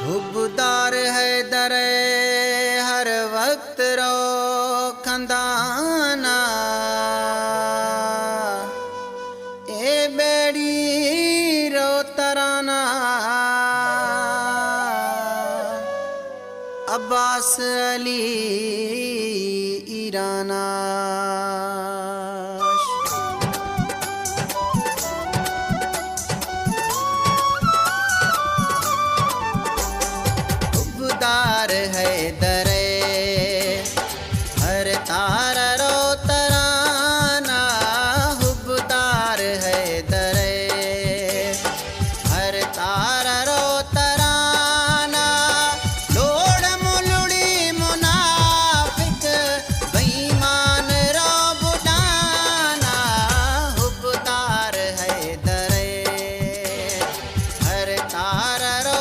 हुब्बदार है दरे हर वक्त रो खंदाना ए बेड़ी रो तराना अब्बास अली ईराना है दरे हर तार रो तराना हुब्बदार है दरे हर तार रो तराना लोड़ मुलुड़ी मुनाफिक बेईमान रो बुडाना हुब्बदार है दरे हर तार रो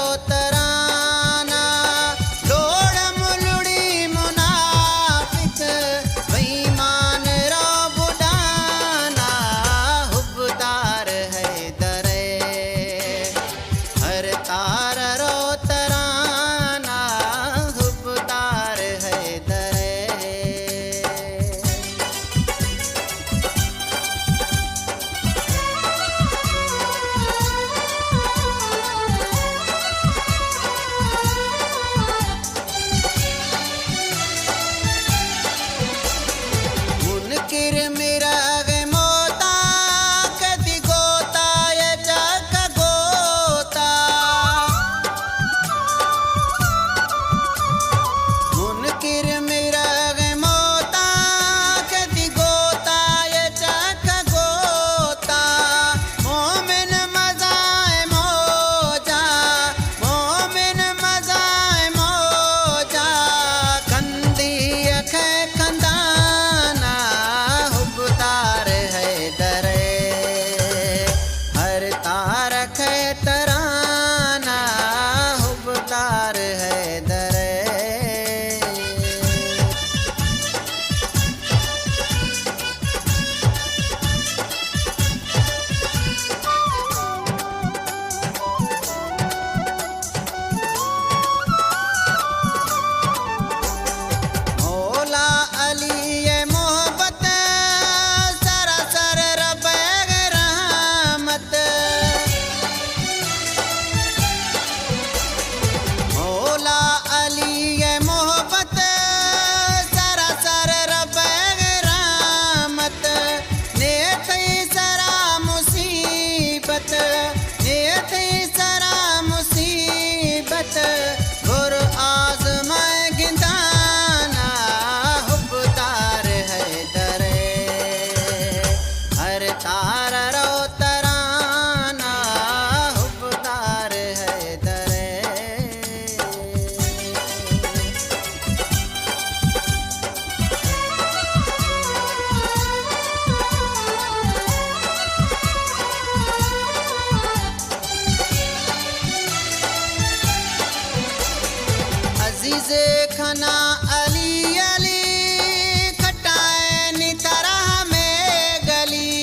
अजीज़े खना अली अली खटाए नी तरह में गली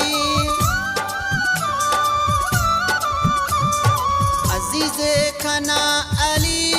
अजीज़े खना अली